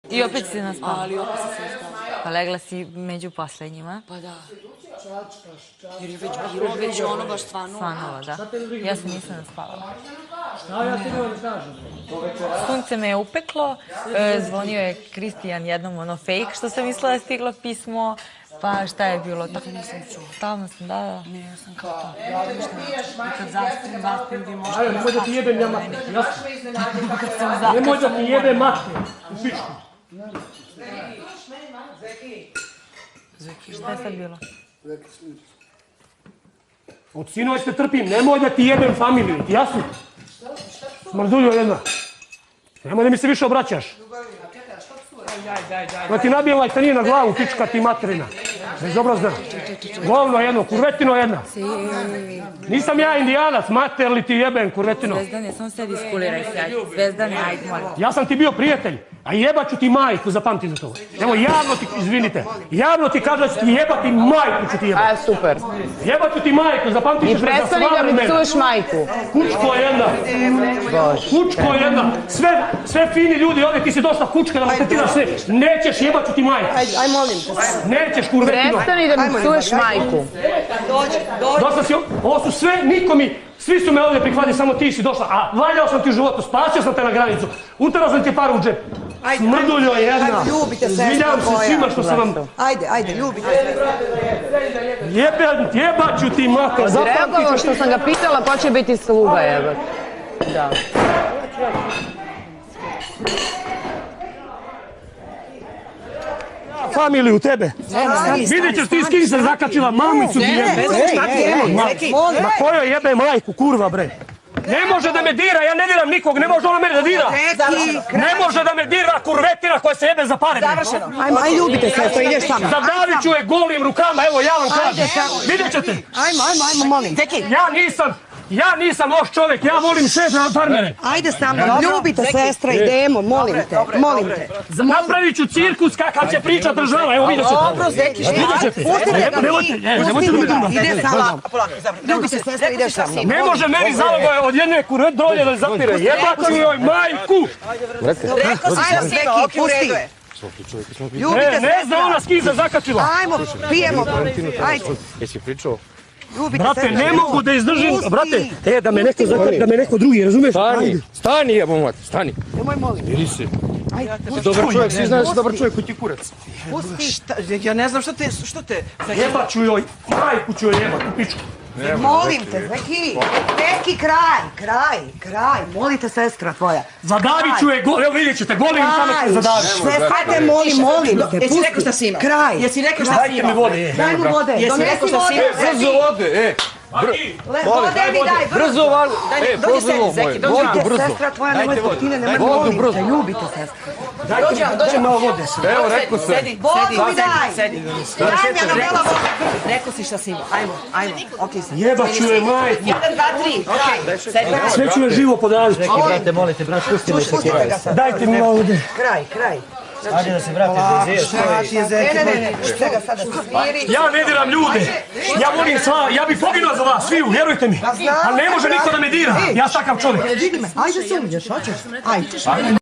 I opet si naspala. Ali opet si se naspala. Pa legla si među poslednjima. Pa da. Jer je već bilo, već ono baš stvarno. Svanova, da. Ja se nisam naspavala. A ja se ne kažem. Sunce me je upeklo, zvonio je Kristijan jednom ono fake što sam mislila je stiglo pismo, pa šta je bilo? Tako nisam čuo. Tamo sam, da. Ne, ja sam kao to. Kad zaspim, vi možete... Ajde, nemoj da ti jebem ja matne. Kad sam zakasala. Nemoj da ti jebem matne. U pičku. Šta je sad bilo? Od sinova te trpim, nemoj da ti jebem familiju, ti jasno? Smrduljo jedna. Nemoj da mi se više obraćaš. Da ti nabijem lajtanije na glavu, pička ti materina. Bezobrazna. Govno jedno, kurvetino jedna. Nisam ja indijanac, mater li ti jebem, kurvetino. Zvezdane, samo sedi iskuliraj se, ajde. Zvezdane, ajde, molim. Ja sam ti bio prijatelj, a jebaću ti majku, zapamti za to. Evo, javno ti, izvinite, javno ti kažu da ću ti jebati majku, ću ti jebati. A, super. Jebaću ti majku, zapamti ćeš me za Prestani da sva mi vremena. psuješ majku. Kučko jedna. Kučko jedna. Sve fini ljudi ovdje, ti si došla kučka da maltretiraš sve. Nećeš, jebaću ti majku. Aj, molim te. Nećeš, kurvetino. Prestani da mi psuješ majku. Došla si, ovo su sve, niko mi, svi su me ovdje prihvatili, samo ti si došla. A valjao sam ti u životu, spasio sam te na granicu. Uterao sam ti par u džep. Smrduljo jedna. Ljubite sestra Izvinjavam se svima što sam vam... Ajde, ljubite se. Jebaću ti mater. Reagovao što sam ga pitala ko će biti sluga, evo. Da. Familiju tebe. Vidjet ćeš ti s kim se zakačila, mamicu ti jebe. Ma kojoj jebe majku, kurva bre. Ne može da me dira, ja ne diram nikog, ne može ona mene da dira. Ne može da me dira kurvetina koja se jebe za pare. Završeno. Ajmo, ljubite se, to ideš tamo. Zadavit ću je golim rukama, evo ja vam kažem. Vidjet ćete. Ajmo, molim. Ja nisam loš čovjek, ja volim sve farmere. Ajde sa mnom, ljubite sestra, idemo, molim te. Napravit ću cirkus kakav će pričat država, evo vidjet ćete. Dobro, Zeki, Vidjet ćete. Nemojte da me drugam. Ide sa mnom. Ljubite sestra, ideš sa mnom. Ne može meni zaloga od jedne kurve dolje da zapire. Jebate mi joj majku. Ajmo, Zeki, pusti. Ljubite Ne zna ona s kim se zakačila. Ajmo, pijemo. Ajde. Jesi pričao? Brate, ne mogu da izdržim, brate, da me neko zakači, da me neko drugi, razumiješ? Stani, jebo mati, stani. Nemoj, molim. Miri se. Dobar čovjek, svi znaju da si dobar čovjek, koji ti kurac. Pusti. Ja ne znam što te... Jebaću joj, majku ću joj jebat u pičku. Molim te, Zeki, kraj. Molite sestra tvoja. Zadavit ću je, evo vidjet ćete, golim tamo ću zadavit. Sestra te molim te, Jesi rekao šta si ima? Kraj. Jesi rekao šta si Dajte ima? mi vode. Daj mu vode, Jesi rekao šta si ima? Brzo vode, Vode mi daj, brzo vode. Dođi sedi, Zeki, dođi Vodu, vam. brzo. Sestra tvoja, nemoj stotine, nemoj molim te, ljubite sestra. Dođi malo vode. Evo, rekao se. Sedi, Vodu mi daj. sedi. Daj mi jedno bela voda. Rekao si šta si ima. Ajmo, okej sam. Jebaću je majku. 1, 2, 3, okej. Sedi. Sve ću je živo podaviti. Brate, molite, brat, pusti me se kiraj. Dajte mi malo vode. Kraj. Ajde da se vrati za izviješ. Ne, pusti ga sada, smiri. Ja ne diram ljude. Ja volim sva, ja bih poginuo za vas, sviju, vjerujte mi. Ali ne može niko da me dira. Ja takav čovjek. Ajde se umiješ, hoćeš? Ajde.